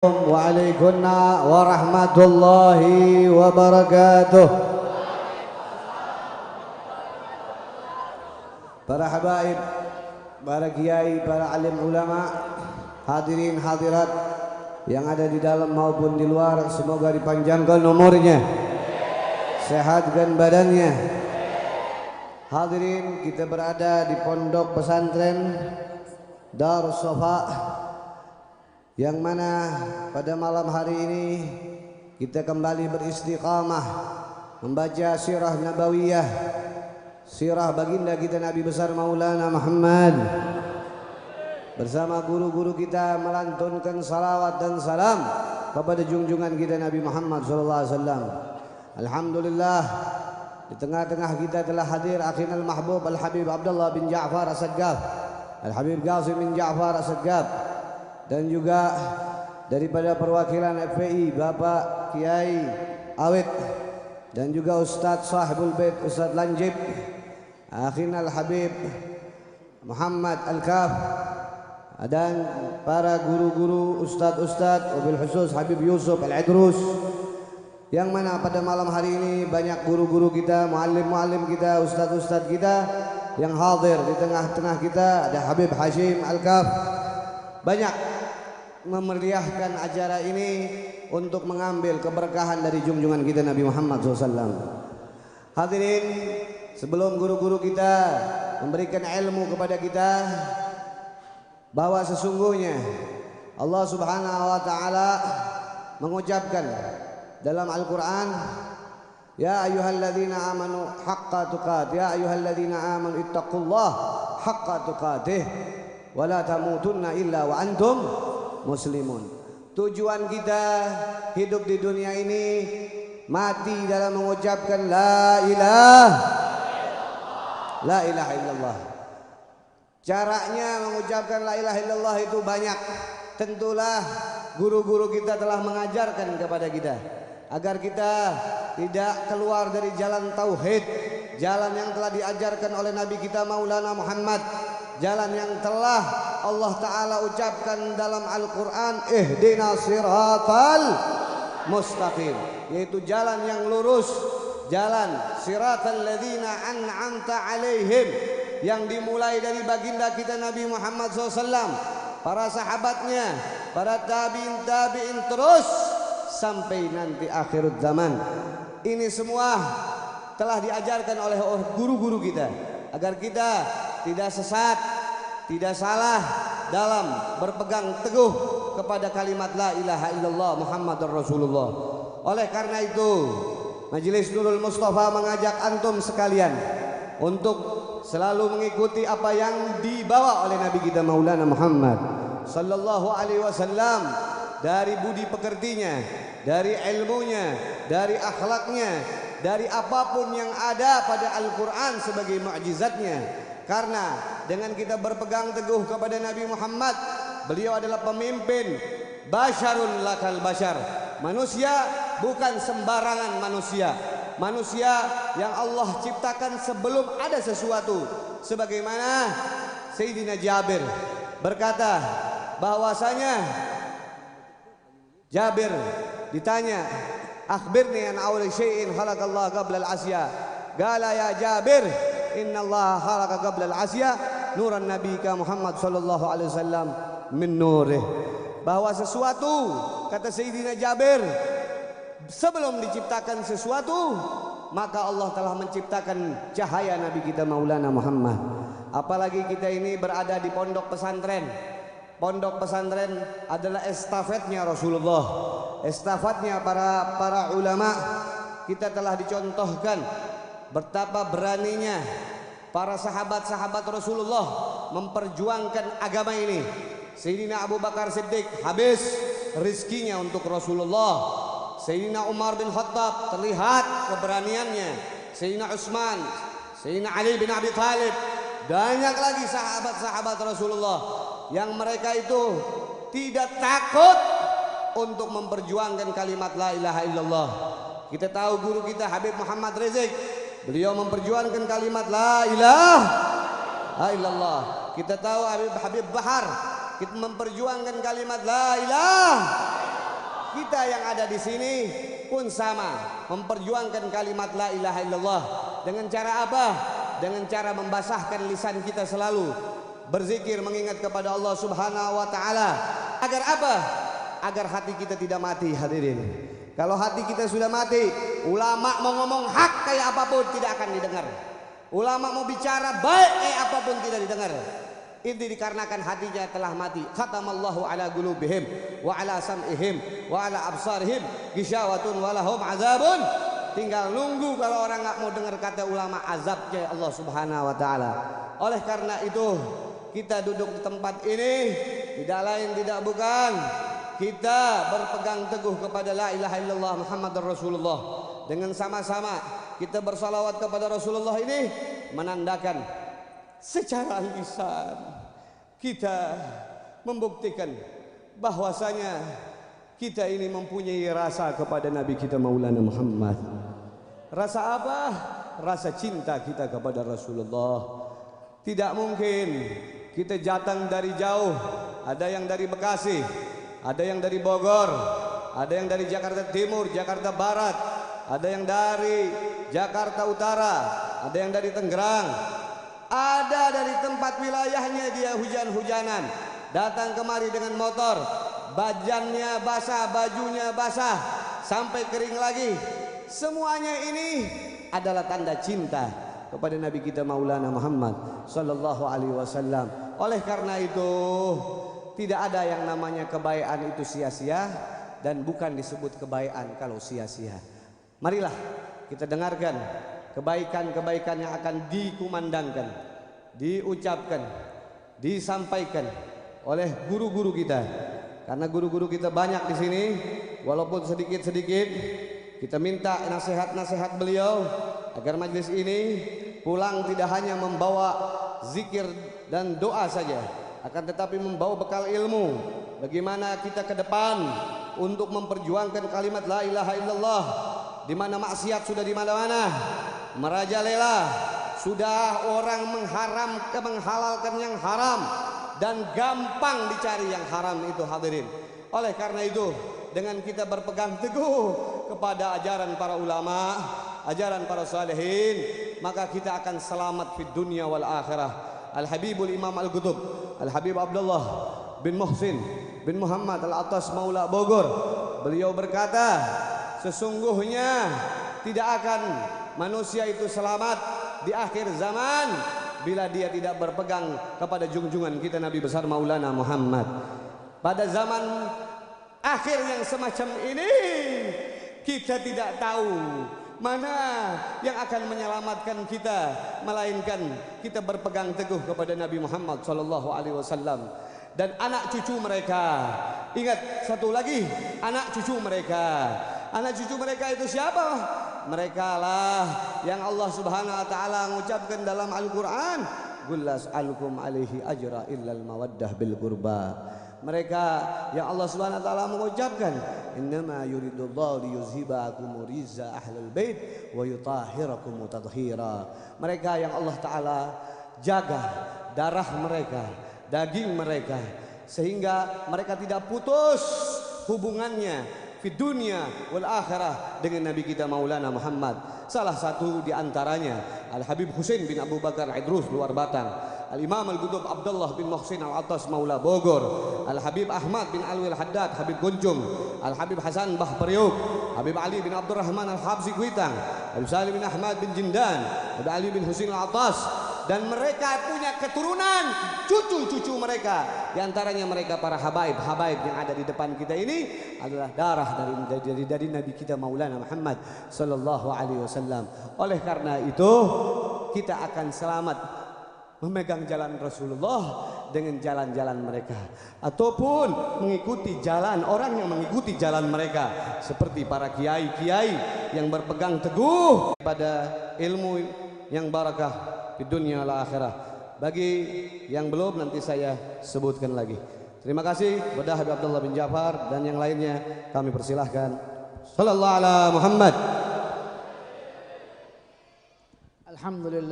Waalaikumsalam warahmatullahi wabarakatuh. Para habaib, para kiai, para alim ulama, hadirin hadirat yang ada di dalam maupun di luar, semoga dipanjangkan umurnya, sehatkan badannya. Hadirin, kita berada di pondok pesantren Darus Safa, yang mana pada malam hari ini kita kembali beristiqamah membaca sirah nabawiyah, sirah baginda kita Nabi besar Maulana Muhammad, bersama guru-guru kita melantunkan salawat dan salam kepada junjungan kita Nabi Muhammad SAW. Alhamdulillah, di tengah-tengah kita telah hadir akhinal mahbub Al-Habib Abdullah bin Ja'far As-Saggaf, Al-Habib Qasim bin Ja'far As-Saggaf, dan juga daripada perwakilan FPI Bapak Kiai Awit, dan juga Ustadz Sahibul Bait Ustadz Lanjib, akhinal Habib Muhammad Al-Kaf, dan para guru-guru Ustadz-Ustadz, wabil khusus Habib Yusuf Al-Idrus, yang mana pada malam hari ini banyak guru-guru kita, muallim-muallim kita, ustadz-ustadz kita yang hadir di tengah-tengah kita. Ada Habib Hashim Al-Kaf, banyak memeriahkan acara ini untuk mengambil keberkahan dari junjungan kita Nabi Muhammad SAW. Hadirin, sebelum guru-guru kita memberikan ilmu kepada kita, bahwa sesungguhnya Allah Subhanahu wa Ta'ala mengucapkan dalam Al-Quran, ya ayyuhalladzina amanu haqqa tuqatih, ya ayyuhalladzina amanu ittaqullah haqqa tuqatih wa la tamutunna illa wa antum muslimun. Tujuan kita hidup di dunia ini mati dalam mengucapkan la ilaha illallah. Caranya mengucapkan la ilaha illallah itu banyak. Tentulah guru-guru kita telah mengajarkan kepada kita agar kita tidak keluar dari jalan tauhid, jalan yang telah diajarkan oleh Nabi kita Maulana Muhammad, jalan yang telah Allah Ta'ala ucapkan dalam Al-Quran, ihdinas siratal mustaqim, yaitu jalan yang lurus, jalan siratal ladzina an'amta alaihim, yang dimulai dari baginda kita Nabi Muhammad SAW, para sahabatnya, para tabi'in terus sampai nanti akhir zaman. Ini semua telah diajarkan oleh guru-guru kita agar kita tidak sesat, tidak salah dalam berpegang teguh kepada kalimat la ilaha illallah Muhammadur Rasulullah. Oleh karena itu, Majelis Nurul Mustafa mengajak antum sekalian untuk selalu mengikuti apa yang dibawa oleh Nabi kita Maulana Muhammad sallallahu alaihi wasallam, dari budi pekertinya, dari ilmunya, dari akhlaknya, dari apapun yang ada pada Al-Quran sebagai mukjizatnya. Karena dengan kita berpegang teguh kepada Nabi Muhammad, beliau adalah pemimpin, basyarun lakal basyar, manusia bukan sembarangan manusia, manusia yang Allah ciptakan sebelum ada sesuatu. Sebagaimana Sayyidina Jabir berkata bahwasanya Jabir ditanya, akhbirni an awwal syai'in khalaqallahu qabla al-asya. Qala ya Jabir, innallaha khalaqa qabla al-asya nuran nabiyika Muhammad sallallahu alaihi wasallam min nurih. Bahwa sesuatu, kata Sayyidina Jabir, sebelum diciptakan sesuatu, maka Allah telah menciptakan cahaya Nabi kita Maulana Muhammad. Apalagi kita ini berada di pondok pesantren. Pondok pesantren adalah estafetnya Rasulullah, estafetnya para ulama. Kita telah dicontohkan betapa beraninya para sahabat-sahabat Rasulullah memperjuangkan agama ini. Sayyidina Abu Bakar Siddiq habis rizkinya untuk Rasulullah. Sayyidina Umar bin Khattab terlihat keberaniannya. Sayyidina Utsman, Sayyidina Ali bin Abi Thalib, banyak lagi sahabat-sahabat Rasulullah yang mereka itu tidak takut untuk memperjuangkan kalimat la ilaha illallah. Kita tahu guru kita Habib Muhammad Rizik, beliau memperjuangkan kalimat la ilaha illallah. Kita tahu Habib Bahar, kita memperjuangkan kalimat la ilaha kita yang ada di sini pun sama, memperjuangkan kalimat la ilaha illallah. Dengan cara apa? Dengan cara membasahkan lisan kita selalu berzikir, mengingat kepada Allah Subhanahu wa taala. Agar apa? Agar hati kita tidak mati, hadirin. Kalau hati kita sudah mati, ulama mau ngomong hak kayak apapun tidak akan didengar. Ulama mau bicara baik kayak apapun tidak didengar. Itu dikarenakan hatinya telah mati. Khatamallahu ala qulubihim wa ala sam'ihim wa ala absarihim ghishawatun wa lahum azabun. Tinggal nunggu kalau orang nggak mau dengar kata ulama, azabnya Allah Subhanahu wa taala. Oleh karena itu, kita duduk di tempat ini tidak lain tidak bukan kita berpegang teguh kepada la ilaha illallah Muhammadur Rasulullah. Dengan sama-sama kita bersalawat kepada Rasulullah ini menandakan secara lisan kita membuktikan bahwasanya kita ini mempunyai rasa kepada Nabi kita Maulana Muhammad. Rasa apa? Rasa cinta kita kepada Rasulullah. Tidak mungkin kita datang dari jauh, ada yang dari Bekasi, ada yang dari Bogor, ada yang dari Jakarta Timur, Jakarta Barat, ada yang dari Jakarta Utara, ada yang dari Tangerang, ada dari tempat wilayahnya dia hujan-hujanan, datang kemari dengan motor, bajannya basah, bajunya basah, sampai kering lagi. Semuanya ini adalah tanda cinta kepada Nabi kita Maulana Muhammad sallallahu alaihi wasallam. Oleh karena itu, tidak ada yang namanya kebaikan itu sia-sia, dan bukan disebut kebaikan kalau sia-sia. Marilah kita dengarkan kebaikan-kebaikan yang akan dikumandangkan, diucapkan, disampaikan oleh guru-guru kita. Karena guru-guru kita banyak di sini, walaupun sedikit-sedikit, kita minta nasihat-nasihat beliau agar majelis ini pulang tidak hanya membawa zikir dan doa saja, akan tetapi membawa bekal ilmu bagaimana kita ke depan untuk memperjuangkan kalimat la ilaha illallah. Di mana maksiat sudah di mana-mana, merajalela, sudah orang menghalalkan yang haram dan gampang dicari yang haram itu, hadirin. Oleh karena itu, dengan kita berpegang teguh kepada ajaran para ulama, ajaran para salihin, maka kita akan selamat di dunia wal akhirah. Al-Habibul Imam Al-Qutub Al-Habib Abdullah bin Muhsin bin Muhammad Al-Attas Maula Bogor, beliau berkata, sesungguhnya tidak akan manusia itu selamat di akhir zaman bila dia tidak berpegang kepada junjungan kita Nabi besar Maulana Muhammad. Pada zaman akhir yang semacam ini, kita tidak tahu mana yang akan menyelamatkan kita, melainkan kita berpegang teguh kepada Nabi Muhammad sallallahu alaihi wasallam dan anak cucu mereka. Ingat satu lagi, anak cucu mereka. Anak cucu mereka itu siapa? Mereka lah yang Allah Subhanahu wa taala mengucapkan dalam Al-Qur'an, "Qul la as'alukum alaihi ajra illa al-mawaddah bil qurba." Mereka yang Allah Subhanahu wa taala mengucapkan, "Innama yuridullahu liyuzhibakum rizza ahlul bait wa yutahhirakum tathira." Mereka yang Allah taala jaga darah mereka, daging mereka, sehingga mereka tidak putus hubungannya di dunia wal akhirah dengan Nabi kita Maulana Muhammad. Salah satu di antaranya Al-Habib Husain bin Abu Bakar Idrus luar Batang, Al-Imam Al-Qutub Abdullah bin Muhsin Al-Attas Maula Bogor, Al-Habib Ahmad bin Alwi Al-Haddad Habib Gunjung, Al-Habib Hasan Bah Priuk, Habib Ali bin Abdurrahman Al-Habsi Kuitang, Habib Salim bin Ahmad bin Jindan, Habib Ali bin Husain Al-Attas. Dan mereka punya keturunan, cucu-cucu mereka. Di antaranya mereka para habaib-habaib yang ada di depan kita ini adalah darah dari Nabi kita Maulana Muhammad sallallahu alaihi wasallam. Oleh karena itu, kita akan selamat memegang jalan Rasulullah dengan jalan-jalan mereka, ataupun mengikuti jalan orang yang mengikuti jalan mereka, seperti para kiai-kiai yang berpegang teguh pada ilmu yang barakah di dunia wal akhirah. Bagi yang belum, nanti saya sebutkan lagi. Terima kasih kepada Habib Abdullah bin Ja'far dan yang lainnya, kami persilahkan. Sallallahu ala Muhammad. Alhamdulillah.